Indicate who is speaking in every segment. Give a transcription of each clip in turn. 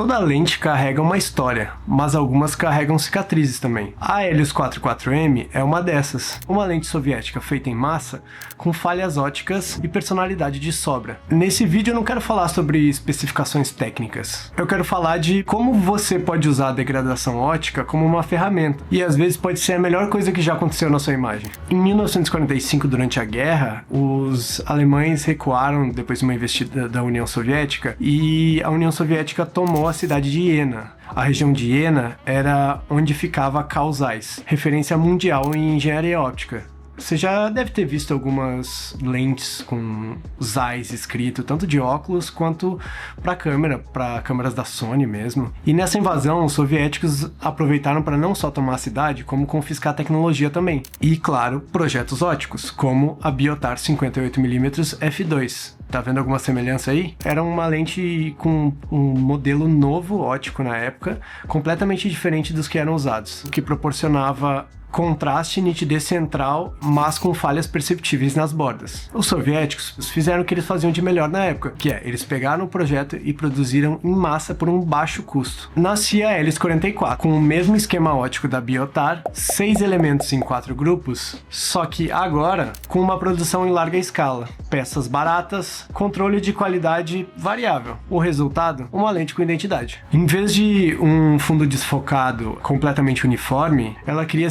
Speaker 1: Toda lente carrega uma história, mas algumas carregam cicatrizes também. A Helios 44M é uma dessas. Uma lente soviética feita em massa, com falhas óticas e personalidade de sobra. Nesse vídeo eu não quero falar sobre especificações técnicas. Eu quero falar de como você pode usar a degradação ótica como uma ferramenta. E às vezes pode ser a melhor coisa que já aconteceu na sua imagem. Em 1945, durante a guerra, os alemães recuaram depois de uma investida da União Soviética e a União Soviética tomou a cidade de Iena. A região de Iena era onde ficava a Carl Zeiss, referência mundial em engenharia óptica. Você já deve ter visto algumas lentes com Zeiss escrito, tanto de óculos quanto para câmeras da Sony mesmo. E nessa invasão, os soviéticos aproveitaram para não só tomar a cidade, como confiscar a tecnologia também. E, claro, projetos óticos, como a Biotar 58mm f2. Tá vendo alguma semelhança aí? Era uma lente com um modelo novo ótico na época, completamente diferente dos que eram usados, o que proporcionava contraste e nitidez central, mas com falhas perceptíveis nas bordas. Os soviéticos fizeram o que eles faziam de melhor na época, que é, eles pegaram o projeto e produziram em massa por um baixo custo. Nascia a Helios 44, com o mesmo esquema ótico da Biotar, 6 elementos em 4 grupos, só que agora com uma produção em larga escala, peças baratas, controle de qualidade variável. O resultado? Uma lente com identidade. Em vez de um fundo desfocado completamente uniforme, ela cria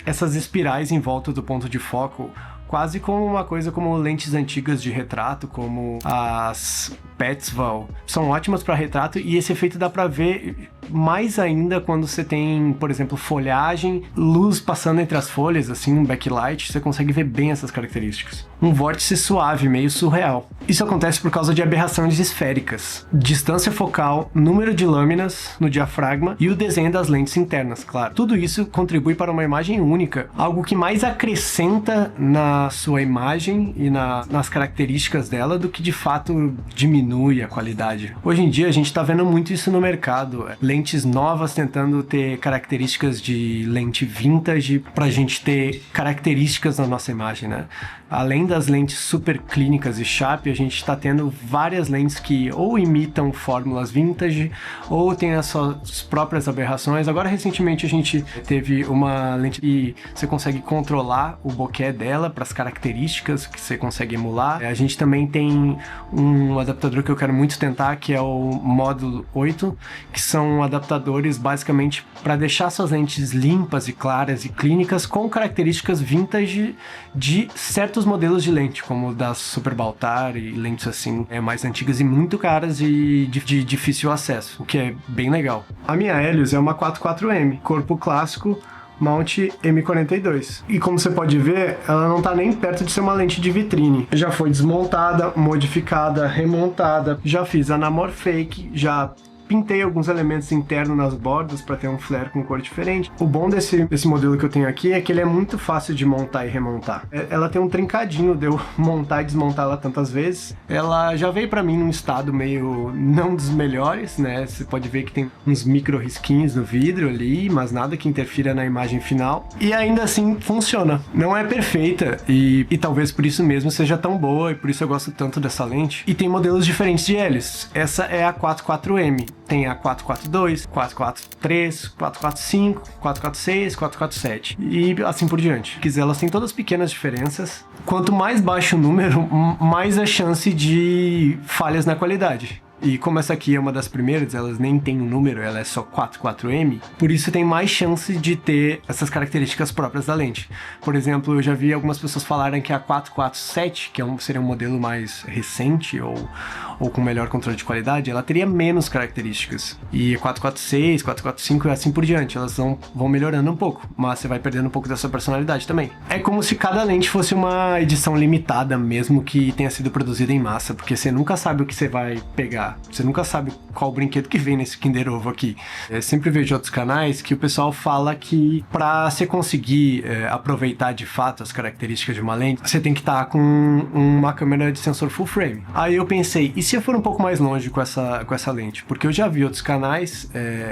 Speaker 1: essas espirais em volta do ponto de foco, quase como uma coisa como lentes antigas de retrato, como as Petzval. São ótimas para retrato e esse efeito dá para ver mais ainda quando você tem, por exemplo, folhagem, luz passando entre as folhas, assim, um backlight, você consegue ver bem essas características. Um vórtice suave, meio surreal. Isso acontece por causa de aberrações esféricas, distância focal, número de lâminas no diafragma e o desenho das lentes internas, claro. Tudo isso contribui para uma imagem única, algo que mais acrescenta na sua imagem e nas características dela do que de fato diminui a qualidade. Hoje em dia a gente está vendo muito isso no mercado, lentes novas tentando ter características de lente vintage pra gente ter características na nossa imagem, né? Além das lentes super clínicas e Sharp, a gente está tendo várias lentes que ou imitam fórmulas vintage ou tem as suas próprias aberrações. Agora, recentemente, a gente teve uma lente que você consegue controlar o bokeh dela para as características que você consegue emular. A gente também tem um adaptador que eu quero muito tentar, que é o módulo 8, que são adaptadores basicamente para deixar suas lentes limpas e claras e clínicas com características vintage de certos modelos de lente, como das Super Baltar e lentes assim, mais antigas e muito caras e de difícil acesso, o que é bem legal. A minha Helios é uma 44M, corpo clássico, mount M42. E como você pode ver, ela não tá nem perto de ser uma lente de vitrine. Já foi desmontada, modificada, remontada, já fiz anamorphic, já pintei alguns elementos internos nas bordas para ter um flare com cor diferente. O bom desse modelo que eu tenho aqui é que ele é muito fácil de montar e remontar. Ela tem um trincadinho de eu montar e desmontar ela tantas vezes. Ela já veio para mim num estado meio não dos melhores, né? Você pode ver que tem uns micro risquinhos no vidro ali, mas nada que interfira na imagem final. E ainda assim funciona. Não é perfeita e talvez por isso mesmo seja tão boa e por isso eu gosto tanto dessa lente. E tem modelos diferentes de Helios. Essa é a 44M. Tem a 442, 443, 445, 446, 447 e assim por diante. Elas têm todas pequenas diferenças. Quanto mais baixo o número, mais a chance de falhas na qualidade. E como essa aqui é uma das primeiras, elas nem tem um número, ela é só 44M, por isso tem mais chance de ter essas características próprias da lente. Por exemplo, eu já vi algumas pessoas falarem que a 447, que seria um modelo mais recente ou com melhor controle de qualidade, ela teria menos características. E a 446, 445 e assim por diante, elas vão melhorando um pouco, mas você vai perdendo um pouco da sua personalidade também. É como se cada lente fosse uma edição limitada, mesmo que tenha sido produzida em massa, porque você nunca sabe o que você vai pegar. Você nunca sabe qual brinquedo que vem nesse Kinder Ovo aqui. Eu sempre vejo outros canais que o pessoal fala que para você conseguir aproveitar de fato as características de uma lente, você tem que estar com uma câmera de sensor full frame. Aí eu pensei, e se eu for um pouco mais longe com essa lente? Porque eu já vi outros canais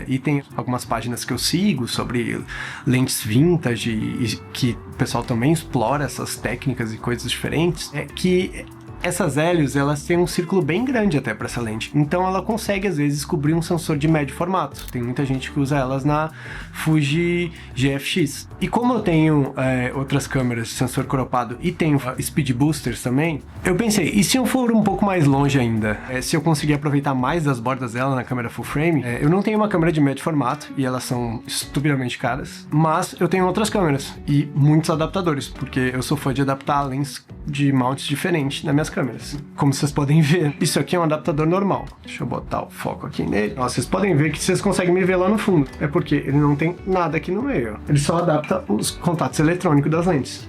Speaker 1: e tem algumas páginas que eu sigo sobre lentes vintage e que o pessoal também explora essas técnicas e coisas diferentes, que Essas hélios, elas têm um círculo bem grande até para essa lente, então ela consegue às vezes cobrir um sensor de médio formato. Tem muita gente que usa elas na Fuji GFX. E como eu tenho outras câmeras de sensor cropado e tenho speed boosters também, eu pensei, e se eu for um pouco mais longe ainda? Se eu conseguir aproveitar mais das bordas dela na câmera full frame, eu não tenho uma câmera de médio formato e elas são estupidamente caras, mas eu tenho outras câmeras e muitos adaptadores, porque eu sou fã de adaptar lentes de mounts diferentes nas minhas câmeras. Como vocês podem ver, isso aqui é um adaptador normal. Deixa eu botar o foco aqui nele. Ó, vocês podem ver que vocês conseguem me ver lá no fundo. É porque ele não tem nada aqui no meio. Ele só adapta os contatos eletrônicos das lentes.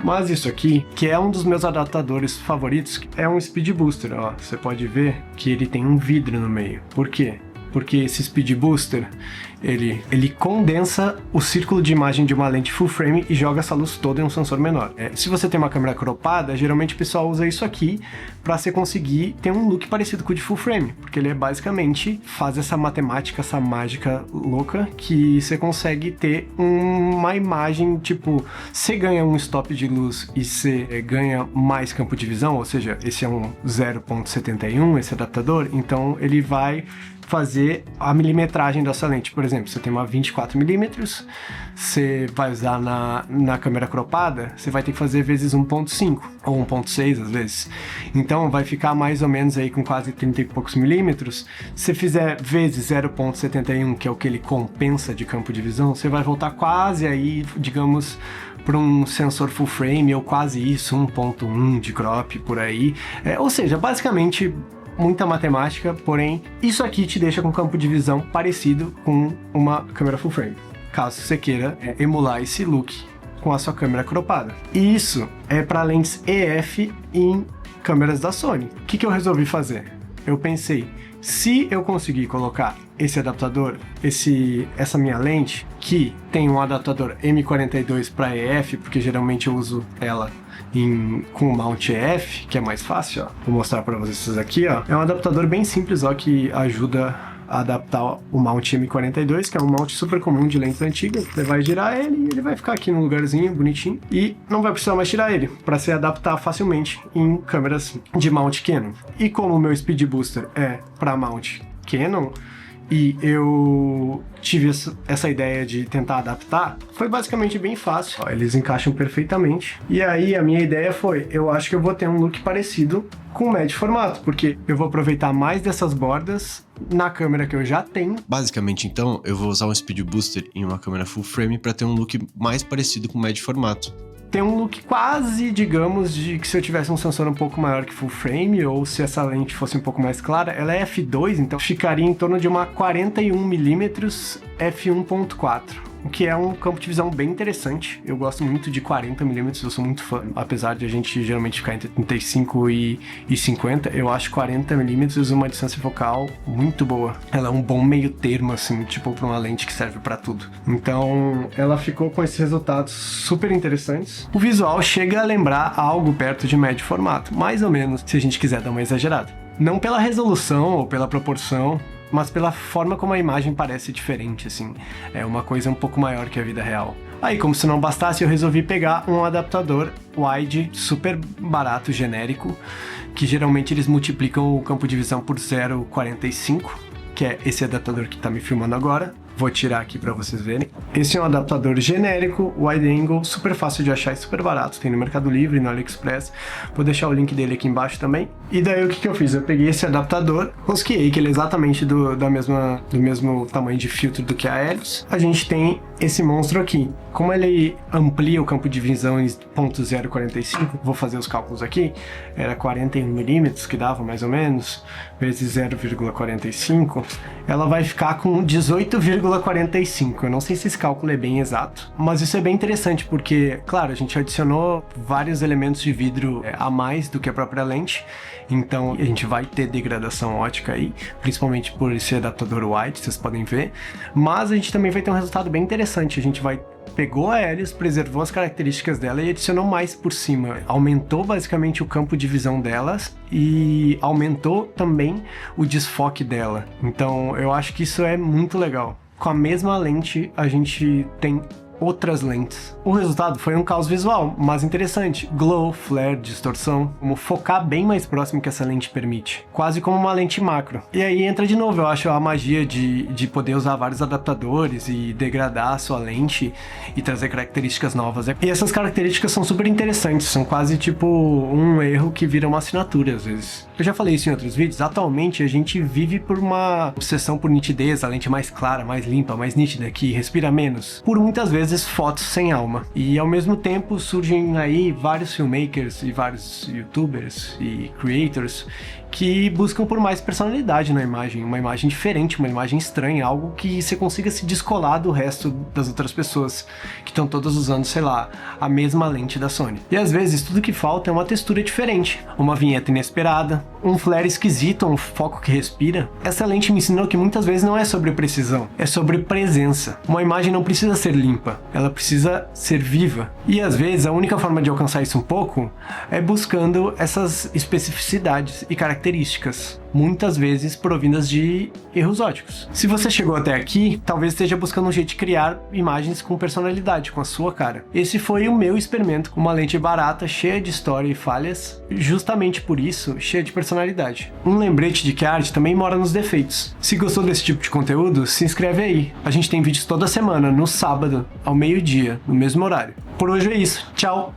Speaker 1: Mas isso aqui, que é um dos meus adaptadores favoritos, é um Speed Booster. Ó, você pode ver que ele tem um vidro no meio. Por quê? Porque esse Speed Booster, ele condensa o círculo de imagem de uma lente full frame e joga essa luz toda em um sensor menor. Se você tem uma câmera cropada, geralmente o pessoal usa isso aqui para você conseguir ter um look parecido com o de full frame, porque ele basicamente faz essa matemática, essa mágica louca que você consegue ter uma imagem, tipo, você ganha um stop de luz e você ganha mais campo de visão, ou seja, esse é um 0.71, esse adaptador, então ele vai fazer a milimetragem dessa lente. Por exemplo, você tem uma 24mm, você vai usar na câmera cropada, você vai ter que fazer vezes 1.5 ou 1.6 às vezes. Então vai ficar mais ou menos aí com quase 30 e poucos milímetros. Se você fizer vezes 0.71, que é o que ele compensa de campo de visão, você vai voltar quase aí, digamos, para um sensor full frame ou quase isso, 1.1 de crop por aí. Ou seja, basicamente muita matemática, porém isso aqui te deixa com campo de visão parecido com uma câmera full frame, caso você queira emular esse look com a sua câmera cropada. E isso é para lentes EF em câmeras da Sony. O que eu resolvi fazer? Eu pensei, se eu conseguir colocar esse adaptador, essa minha lente, que tem um adaptador M42 para EF, porque geralmente eu uso ela com o mount EF, que é mais fácil, ó. Vou mostrar para vocês aqui, ó. É um adaptador bem simples, ó, que ajuda a adaptar o mount M42, que é um mount super comum de lentes antigas. Você vai girar ele e ele vai ficar aqui num lugarzinho bonitinho e não vai precisar mais tirar ele, para se adaptar facilmente em câmeras de mount Canon. E como o meu Speed Booster é para mount Canon, e eu tive essa ideia de tentar adaptar, foi basicamente bem fácil. Ó, eles encaixam perfeitamente. E aí a minha ideia foi, eu acho que eu vou ter um look parecido com o médio formato, porque eu vou aproveitar mais dessas bordas na câmera que eu já tenho.
Speaker 2: Basicamente, então, eu vou usar um Speed Booster em uma câmera full frame para ter um look mais parecido com o médio formato.
Speaker 1: Tem um look quase, digamos, de que se eu tivesse um sensor um pouco maior que full frame, ou se essa lente fosse um pouco mais clara, ela é f2, então ficaria em torno de uma 41mm f1.4. O que é um campo de visão bem interessante. Eu gosto muito de 40mm, eu sou muito fã. Apesar de a gente geralmente ficar entre 35 e 50, eu acho 40mm uma distância focal muito boa. Ela é um bom meio termo, assim, tipo para uma lente que serve para tudo. Então, ela ficou com esses resultados super interessantes. O visual chega a lembrar algo perto de médio formato, mais ou menos, se a gente quiser dar uma exagerada. Não pela resolução ou pela proporção, mas pela forma como a imagem parece diferente, assim. É uma coisa um pouco maior que a vida real. Aí, como se não bastasse, eu resolvi pegar um adaptador wide super barato, genérico, que geralmente eles multiplicam o campo de visão por 0.45, que é esse adaptador que tá me filmando agora. Vou tirar aqui para vocês verem. Esse é um adaptador genérico, wide angle, super fácil de achar e super barato. Tem no Mercado Livre, no AliExpress. Vou deixar o link dele aqui embaixo também. E daí o que eu fiz? Eu peguei esse adaptador, rosqueei, que ele é exatamente do mesmo tamanho de filtro do que a Helios. A gente tem esse monstro aqui. Como ele amplia o campo de visão em 0.045, vou fazer os cálculos aqui, era 41mm que dava mais ou menos, vezes 0,45, ela vai ficar com 18,45. Eu não sei se esse cálculo é bem exato, mas isso é bem interessante porque, claro, a gente adicionou vários elementos de vidro a mais do que a própria lente, então a gente vai ter degradação ótica aí, principalmente por esse adaptador wide, vocês podem ver, mas a gente também vai ter um resultado bem interessante. A gente pegou a Helios, preservou as características dela e adicionou mais por cima. Aumentou basicamente o campo de visão delas e aumentou também o desfoque dela. Então eu acho que isso é muito legal. Com a mesma lente, a gente tem outras lentes. O resultado foi um caos visual, mas interessante. Glow, flare, distorção, como focar bem mais próximo que essa lente permite. Quase como uma lente macro. E aí entra de novo, eu acho, a magia de poder usar vários adaptadores e degradar a sua lente e trazer características novas. E essas características são super interessantes, são quase tipo um erro que vira uma assinatura às vezes. Eu já falei isso em outros vídeos, atualmente a gente vive por uma obsessão por nitidez, a lente mais clara, mais limpa, mais nítida, que respira menos. Por muitas vezes fotos sem alma. E ao mesmo tempo surgem aí vários filmmakers e vários youtubers e creators que buscam por mais personalidade na imagem, uma imagem diferente, uma imagem estranha, algo que você consiga se descolar do resto das outras pessoas que estão todas usando, sei lá, a mesma lente da Sony. E às vezes tudo que falta é uma textura diferente, uma vinheta inesperada, um flare esquisito, um foco que respira. Essa lente me ensinou que muitas vezes não é sobre precisão, é sobre presença. Uma imagem não precisa ser limpa, ela precisa ser viva. E às vezes a única forma de alcançar isso um pouco é buscando essas especificidades e características, muitas vezes provindas de erros óticos. Se você chegou até aqui, talvez esteja buscando um jeito de criar imagens com personalidade, com a sua cara. Esse foi o meu experimento com uma lente barata, cheia de história e falhas, justamente por isso, cheia de personalidade. Um lembrete de que a arte também mora nos defeitos. Se gostou desse tipo de conteúdo, se inscreve aí. A gente tem vídeos toda semana, no sábado, ao meio-dia, no mesmo horário. Por hoje é isso. Tchau!